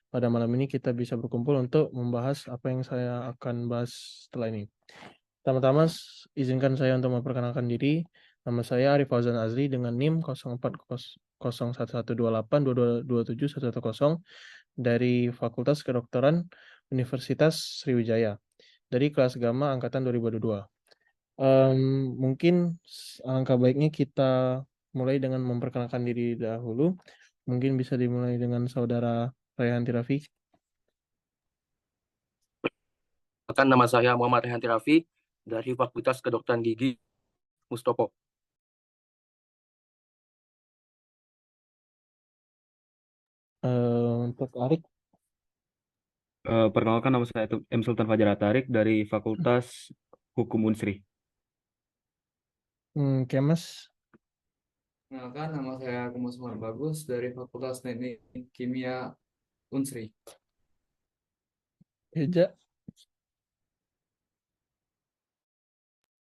pada malam ini kita bisa berkumpul untuk membahas apa yang saya akan bahas setelah ini. Pertama-tama, izinkan saya untuk memperkenalkan diri. Nama saya Arif Fauzan Azri dengan NIM 040128222711 dari Fakultas Kedokteran Universitas Sriwijaya dari kelas Gamma angkatan 2022. Mungkin alangkah baiknya kita mulai dengan memperkenalkan diri dahulu. Mungkin bisa dimulai dengan saudara Rayhanti Rafi. Nama saya Muhammad Rehanti Raffi dari Fakultas Kedokteran Gigi Mustopo. Untuk Arik, Perkenalkan, nama saya M. Sultan Fajar Atarik dari Fakultas Hukum Unsri. Kemas, Kenalkan, nama saya Kemus Bagus dari Fakultas Teknik Kimia Unsri. Eja,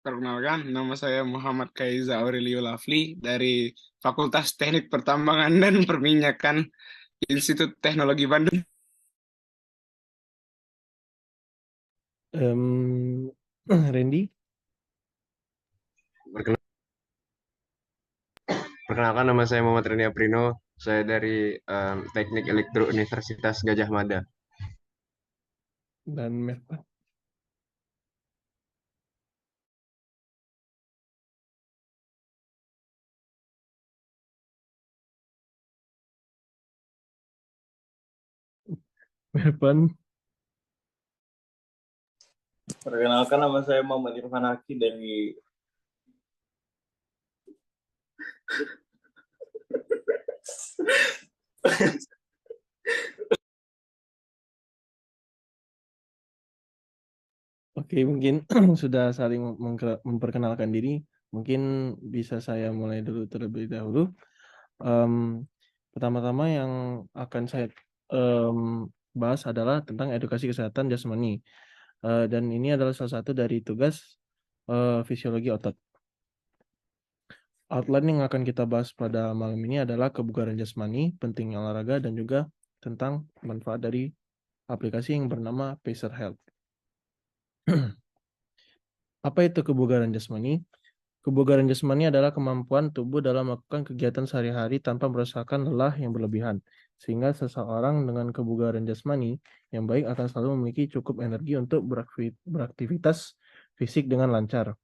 Perkenalkan, nama saya Muhammad Kaiza Aurelio Lafli dari Fakultas Teknik Pertambangan dan Perminyakan Institut Teknologi Bandung. Randy, Perkenalkan, nama saya Muhammad Reni Aprino. Saya dari Teknik Elektro Universitas Gajah Mada. dan Merpa. Merpan, Perkenalkan, nama saya Muhammad Irfan Haki dari Oke, mungkin sudah saling memperkenalkan diri. Mungkin bisa saya mulai dulu terlebih dahulu. Pertama-tama yang akan saya bahas adalah tentang edukasi kesehatan jasmani. Dan ini adalah salah satu dari tugas fisiologi otot. Outline yang akan kita bahas pada malam ini adalah kebugaran jasmani, pentingnya olahraga, dan juga tentang manfaat dari aplikasi yang bernama Pacer Health. Apa itu kebugaran jasmani? Kebugaran jasmani adalah kemampuan tubuh dalam melakukan kegiatan sehari-hari tanpa merasakan lelah yang berlebihan. Sehingga seseorang dengan kebugaran jasmani yang baik akan selalu memiliki cukup energi untuk beraktivitas fisik dengan lancar.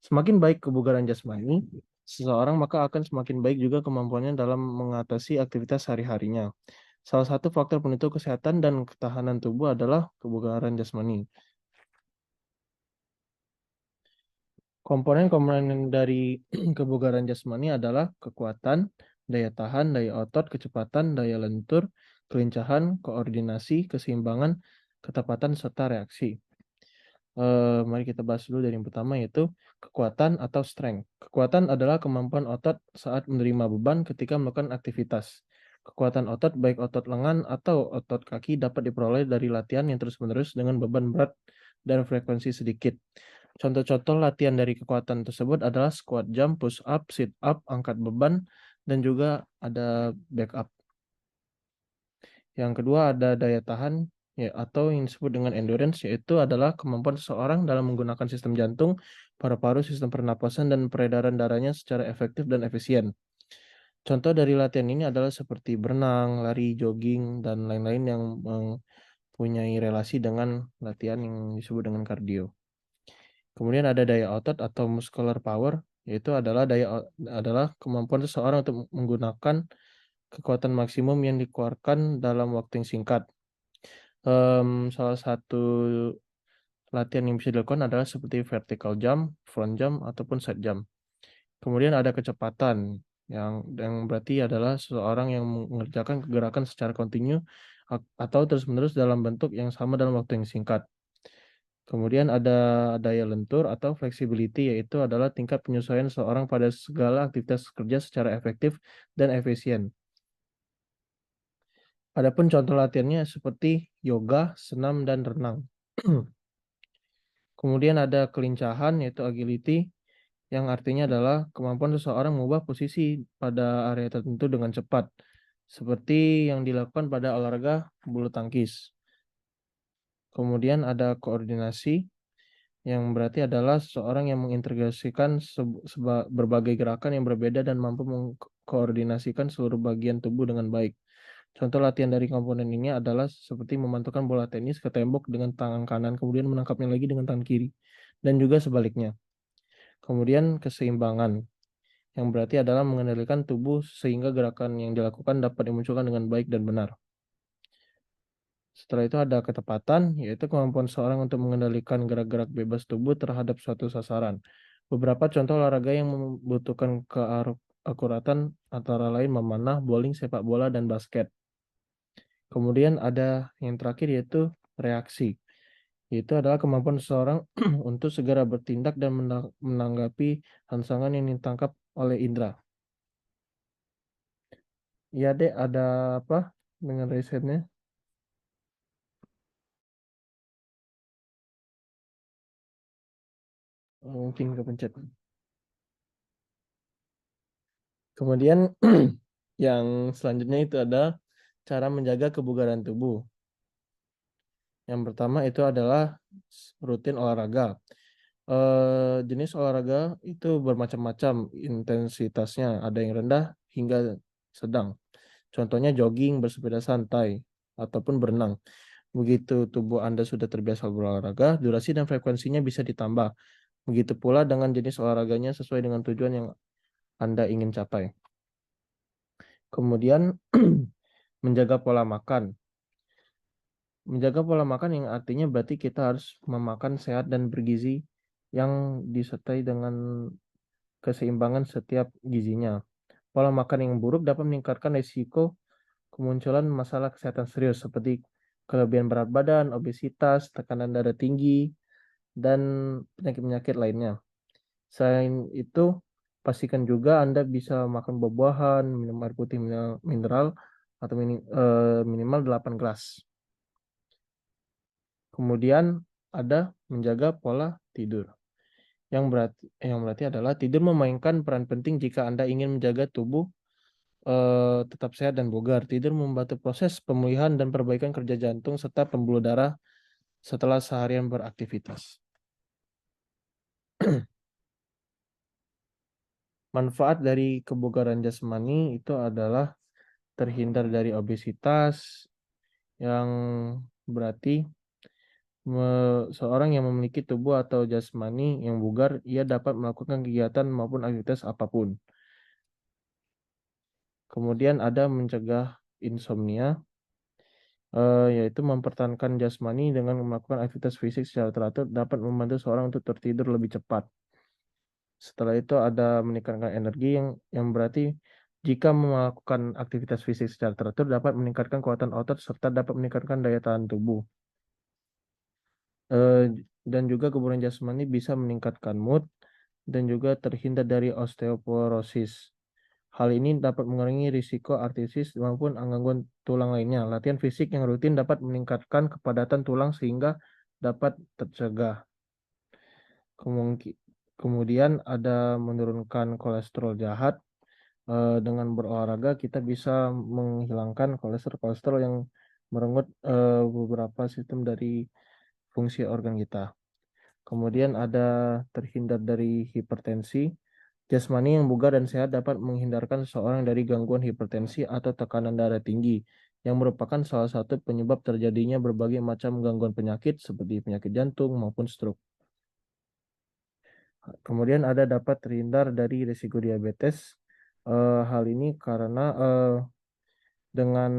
Semakin baik kebugaran jasmani seseorang, maka akan semakin baik juga kemampuannya dalam mengatasi aktivitas sehari-harinya. Salah satu faktor penentu kesehatan dan ketahanan tubuh adalah kebugaran jasmani. Komponen-komponen dari kebugaran jasmani adalah kekuatan, daya tahan, daya otot, kecepatan, daya lentur, kelincahan, koordinasi, keseimbangan, ketepatan, serta reaksi. Mari kita bahas dulu dari yang pertama, yaitu kekuatan atau strength. Kekuatan adalah kemampuan otot saat menerima beban ketika melakukan aktivitas. Kekuatan otot, baik otot lengan atau otot kaki, dapat diperoleh dari latihan yang terus-menerus dengan beban berat dan frekuensi sedikit. Contoh-contoh latihan dari kekuatan tersebut adalah squat jump, push up, sit up, angkat beban, dan juga ada back up. Yang kedua ada daya tahan, ya, atau yang disebut dengan endurance, yaitu adalah kemampuan seseorang dalam menggunakan sistem jantung, paru-paru, sistem pernapasan, dan peredaran darahnya secara efektif dan efisien. Contoh dari latihan ini adalah seperti berenang, lari, jogging, dan lain-lain yang mempunyai relasi dengan latihan yang disebut dengan kardio. Kemudian ada daya otot atau muscular power, yaitu adalah kemampuan seseorang untuk menggunakan kekuatan maksimum yang dikeluarkan dalam waktu yang singkat. Salah satu latihan yang bisa dilakukan adalah seperti vertical jump, front jump, ataupun side jump. Kemudian ada kecepatan, yang berarti adalah seseorang yang mengerjakan gerakan secara kontinu atau terus-menerus dalam bentuk yang sama dalam waktu yang singkat. Kemudian ada daya lentur atau flexibility, yaitu adalah tingkat penyesuaian seseorang pada segala aktivitas kerja secara efektif dan efisien. Adapun contoh latihannya seperti yoga, senam, dan renang. Kemudian ada kelincahan, yaitu agility, yang artinya adalah kemampuan seseorang mengubah posisi pada area tertentu dengan cepat. seperti yang dilakukan pada olahraga bulu tangkis. Kemudian ada koordinasi, yang berarti adalah seseorang yang mengintegrasikan berbagai gerakan yang berbeda dan mampu mengkoordinasikan seluruh bagian tubuh dengan baik. Contoh latihan dari komponen ini adalah seperti memantulkan bola tenis ke tembok dengan tangan kanan, kemudian menangkapnya lagi dengan tangan kiri, dan juga sebaliknya. Kemudian keseimbangan, yang berarti adalah mengendalikan tubuh sehingga gerakan yang dilakukan dapat dimunculkan dengan baik dan benar. Setelah itu ada ketepatan, yaitu kemampuan seorang untuk mengendalikan gerak-gerak bebas tubuh terhadap suatu sasaran. Beberapa contoh olahraga yang membutuhkan keakuratan antara lain memanah, bowling, sepak bola, dan basket. Kemudian ada yang terakhir yaitu reaksi. Itu adalah kemampuan seseorang untuk segera bertindak dan menanggapi rangsangan yang ditangkap oleh indera. Ya, Dek, ada apa dengan risetnya? Mungkin kepencet. Kemudian yang selanjutnya itu ada cara menjaga kebugaran tubuh. Yang pertama itu adalah rutin olahraga. Jenis olahraga itu bermacam-macam intensitasnya, ada yang rendah hingga sedang. Contohnya jogging, bersepeda santai, ataupun berenang. Begitu tubuh Anda sudah terbiasa berolahraga, durasi dan frekuensinya bisa ditambah. Begitu pula dengan jenis olahraganya sesuai dengan tujuan yang Anda ingin capai. Kemudian menjaga pola makan. Menjaga pola makan yang artinya berarti kita harus memakan sehat dan bergizi yang disertai dengan keseimbangan setiap gizinya. Pola makan yang buruk dapat meningkatkan risiko kemunculan masalah kesehatan serius seperti kelebihan berat badan, obesitas, tekanan darah tinggi, dan penyakit-penyakit lainnya. Selain itu, pastikan juga Anda bisa makan buah-buahan, minum air putih mineral, atau minimal 8 gelas. Kemudian ada menjaga pola tidur. Yang berarti adalah tidur memainkan peran penting jika Anda ingin menjaga tubuh tetap sehat dan bugar. Tidur membantu proses pemulihan dan perbaikan kerja jantung serta pembuluh darah setelah seharian beraktivitas. Manfaat dari kebugaran jasmani itu adalah terhindar dari obesitas, yang berarti seorang yang memiliki tubuh atau jasmani yang bugar, ia dapat melakukan kegiatan maupun aktivitas apapun. Kemudian ada mencegah insomnia, yaitu mempertahankan jasmani dengan melakukan aktivitas fisik secara teratur dapat membantu seorang untuk tertidur lebih cepat. Setelah itu ada meningkatkan energi, yang berarti jika melakukan aktivitas fisik secara teratur dapat meningkatkan kekuatan otot serta dapat meningkatkan daya tahan tubuh. Dan juga kebugaran jasmani bisa meningkatkan mood dan juga terhindar dari osteoporosis. Hal ini dapat mengurangi risiko artritis maupun gangguan tulang lainnya. Latihan fisik yang rutin dapat meningkatkan kepadatan tulang sehingga dapat tercegah. Kemudian ada menurunkan kolesterol jahat. Dengan berolahraga kita bisa menghilangkan kolesterol yang merenggut beberapa sistem dari fungsi organ kita. Kemudian ada terhindar dari hipertensi. Jasmani yang bugar dan sehat dapat menghindarkan seseorang dari gangguan hipertensi atau tekanan darah tinggi, yang merupakan salah satu penyebab terjadinya berbagai macam gangguan penyakit seperti penyakit jantung maupun stroke. Kemudian ada dapat terhindar dari risiko diabetes. Hal ini karena dengan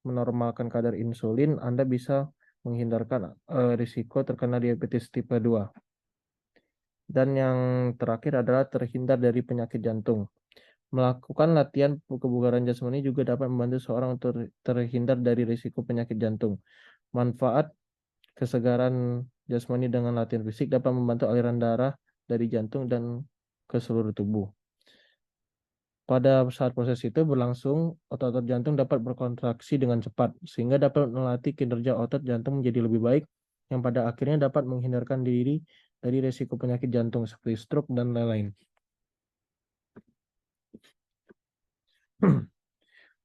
menormalkan kadar insulin, Anda bisa menghindarkan risiko terkena diabetes tipe 2. Dan yang terakhir adalah terhindar dari penyakit jantung. Melakukan latihan kebugaran jasmani juga dapat membantu seorang untuk terhindar dari risiko penyakit jantung. Manfaat kesegaran jasmani dengan latihan fisik dapat membantu aliran darah dari jantung dan ke seluruh tubuh. Pada saat proses itu berlangsung, otot-otot jantung dapat berkontraksi dengan cepat, sehingga dapat melatih kinerja otot jantung menjadi lebih baik, yang pada akhirnya dapat menghindarkan diri dari risiko penyakit jantung seperti stroke dan lain-lain.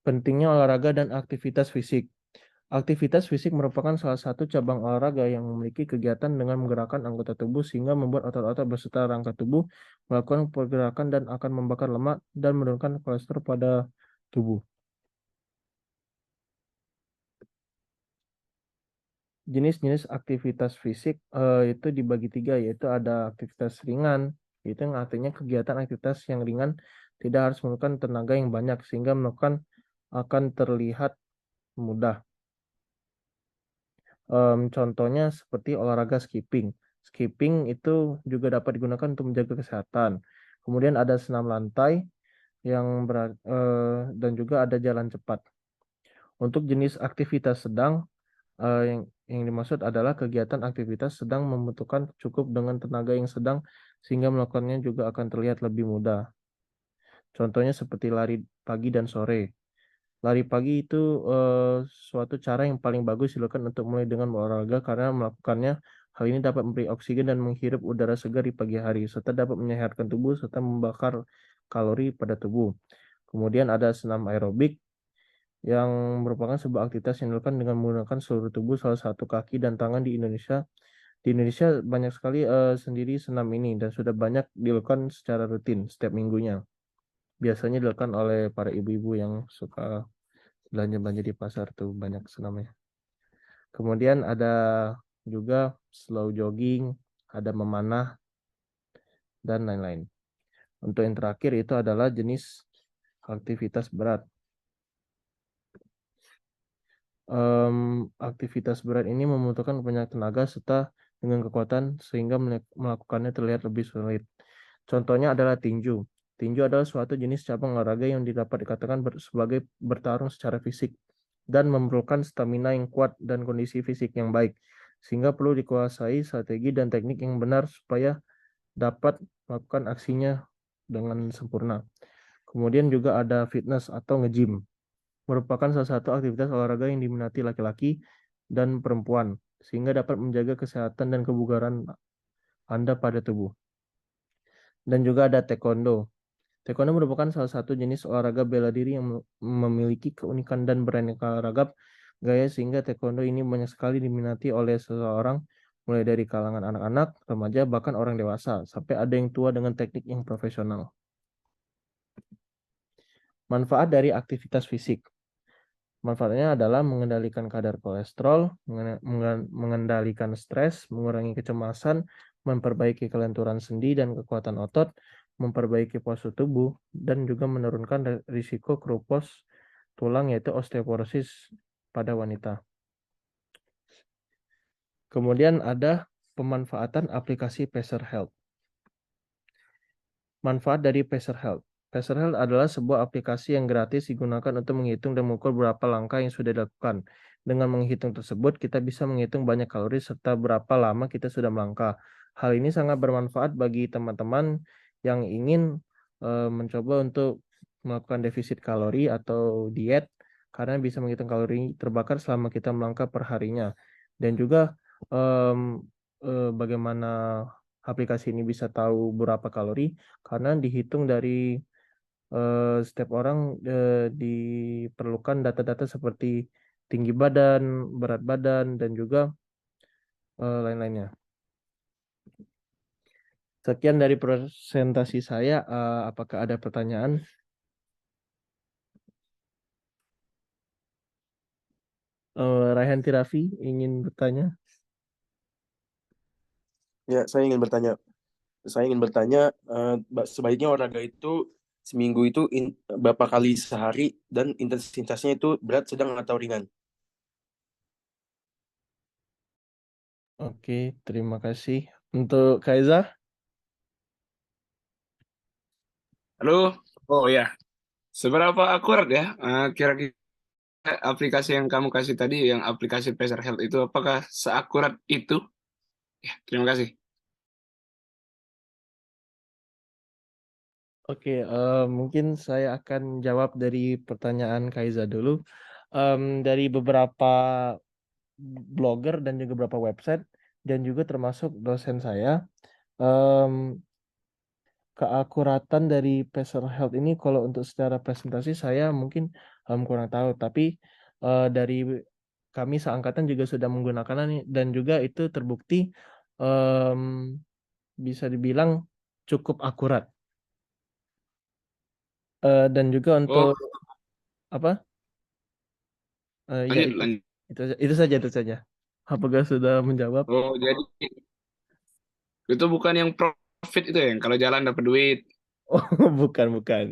Pentingnya olahraga dan aktivitas fisik. Aktivitas fisik merupakan salah satu cabang olahraga yang memiliki kegiatan dengan menggerakkan anggota tubuh sehingga membuat otot-otot beserta rangka tubuh melakukan pergerakan dan akan membakar lemak dan menurunkan kolesterol pada tubuh. Jenis-jenis aktivitas fisik itu dibagi 3, yaitu ada aktivitas ringan, itu yang artinya kegiatan aktivitas yang ringan tidak harus menggunakan tenaga yang banyak sehingga melakukan akan terlihat mudah. Contohnya seperti olahraga skipping. Skipping itu juga dapat digunakan untuk menjaga kesehatan. Kemudian ada senam lantai dan juga ada jalan cepat. Untuk jenis aktivitas sedang, yang dimaksud adalah kegiatan aktivitas sedang membutuhkan cukup dengan tenaga yang sedang sehingga melakukannya juga akan terlihat lebih mudah. Contohnya seperti lari pagi dan sore. Lari pagi itu suatu cara yang paling bagus dilakukan untuk mulai dengan olahraga karena melakukannya hal ini dapat memberi oksigen dan menghirup udara segar di pagi hari serta dapat menyehatkan tubuh serta membakar kalori pada tubuh. Kemudian ada senam aerobik yang merupakan sebuah aktivitas yang dilakukan dengan menggunakan seluruh tubuh, salah satu kaki dan tangan di Indonesia. Di Indonesia banyak sekali sendiri senam ini dan sudah banyak dilakukan secara rutin setiap minggunya. Biasanya dilakukan oleh para ibu-ibu yang suka belanja-belanja di pasar tuh banyak senamnya. Kemudian ada juga slow jogging, ada memanah, dan lain-lain. Untuk yang terakhir itu adalah jenis aktivitas berat. Aktivitas berat ini membutuhkan banyak tenaga serta dengan kekuatan sehingga melakukannya terlihat lebih sulit. Contohnya adalah tinju. Tinju adalah suatu jenis cabang olahraga yang dapat dikatakan sebagai bertarung secara fisik dan memerlukan stamina yang kuat dan kondisi fisik yang baik, sehingga perlu dikuasai strategi dan teknik yang benar supaya dapat melakukan aksinya dengan sempurna. Kemudian juga ada fitness atau nge-gym, merupakan salah satu aktivitas olahraga yang diminati laki-laki dan perempuan, sehingga dapat menjaga kesehatan dan kebugaran Anda pada tubuh. Dan juga ada taekwondo. Taekwondo merupakan salah satu jenis olahraga bela diri yang memiliki keunikan dan beraneka ragam gaya sehingga taekwondo ini banyak sekali diminati oleh seseorang mulai dari kalangan anak-anak, remaja, bahkan orang dewasa, sampai ada yang tua dengan teknik yang profesional. Manfaat dari aktivitas fisik. Manfaatnya adalah mengendalikan kadar kolesterol, mengendalikan stres, mengurangi kecemasan, memperbaiki kelenturan sendi dan kekuatan otot, memperbaiki postur tubuh, dan juga menurunkan risiko keropos tulang yaitu osteoporosis pada wanita. Kemudian ada pemanfaatan aplikasi Pacer Health. Manfaat dari Pacer Health. Pacer Health adalah sebuah aplikasi yang gratis digunakan untuk menghitung dan mengukur berapa langkah yang sudah dilakukan. Dengan menghitung tersebut, kita bisa menghitung banyak kalori serta berapa lama kita sudah melangkah. Hal ini sangat bermanfaat bagi teman-teman yang ingin mencoba untuk melakukan defisit kalori atau diet karena bisa menghitung kalori terbakar selama kita melangkah per harinya. Dan juga bagaimana aplikasi ini bisa tahu berapa kalori karena dihitung dari setiap orang diperlukan data-data seperti tinggi badan, berat badan, dan juga lain-lainnya. Sekian dari presentasi saya. Apakah ada pertanyaan? Raihanti Raffi ingin bertanya? Ya, saya ingin bertanya, sebaiknya olahraga itu seminggu itu berapa kali sehari dan intensitasnya itu berat, sedang atau ringan? Oke, terima kasih. Untuk Kaiza? Halo, oh ya, seberapa akurat ya kira-kira aplikasi yang kamu kasih tadi, yang aplikasi Pacer Health itu, apakah seakurat itu? Ya, terima kasih. Oke, mungkin saya akan jawab dari pertanyaan Kaiza dulu. Dari beberapa blogger dan juga beberapa website dan juga termasuk dosen saya, keakuratan dari Pacer Health ini kalau untuk secara presentasi saya mungkin kurang tahu. Tapi dari kami seangkatan juga sudah menggunakannya dan juga itu terbukti bisa dibilang cukup akurat. Dan juga Oh, untuk apa? Ya lanjut. itu saja. Apakah sudah menjawab? Oh, jadi itu bukan yang profit itu ya, yang kalau jalan dapat duit. Oh, bukan.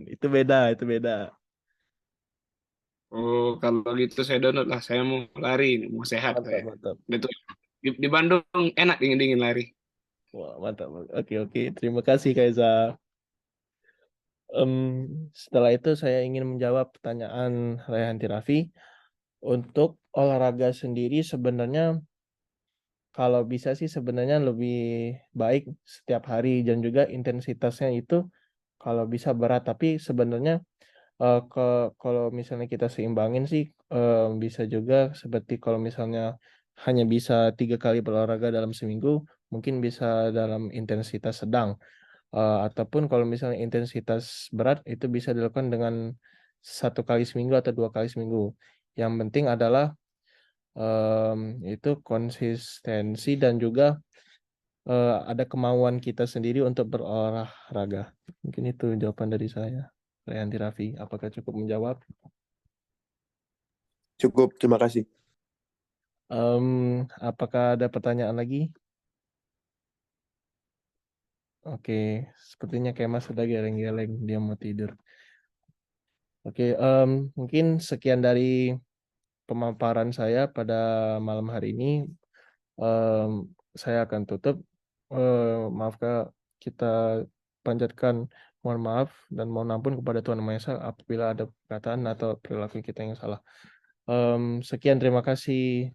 Itu beda. Oh, kalau gitu saya download lah. Saya mau lari, mau sehat saya. Mantap. Gitu. Di Bandung enak dingin-dingin lari. Wah, mantap. Oke. Terima kasih, Kaisa. Setelah itu saya ingin menjawab pertanyaan Rayhanti Raffi. Untuk olahraga sendiri sebenarnya kalau bisa sih sebenarnya lebih baik setiap hari dan juga intensitasnya itu kalau bisa berat. Tapi sebenarnya kalau misalnya kita seimbangin sih bisa juga seperti kalau misalnya hanya bisa 3 kali berolahraga dalam seminggu, mungkin bisa dalam intensitas sedang. Ataupun kalau misalnya intensitas berat itu bisa dilakukan dengan 1 kali seminggu atau 2 kali seminggu. Yang penting adalah itu konsistensi dan juga ada kemauan kita sendiri untuk berolahraga. Mungkin itu jawaban dari saya. Rayhanti Raffi, apakah cukup menjawab? Cukup, terima kasih. Apakah ada pertanyaan lagi? Oke, sepertinya Kemas sudah geleng-geleng, dia mau tidur. Oke, mungkin sekian dari pemaparan saya pada malam hari ini. Saya akan tutup. Maaf Kak, kita panjatkan mohon maaf dan mohon ampun kepada Tuhan Maha Esa apabila ada perkataan atau perilaku kita yang salah. Sekian, terima kasih.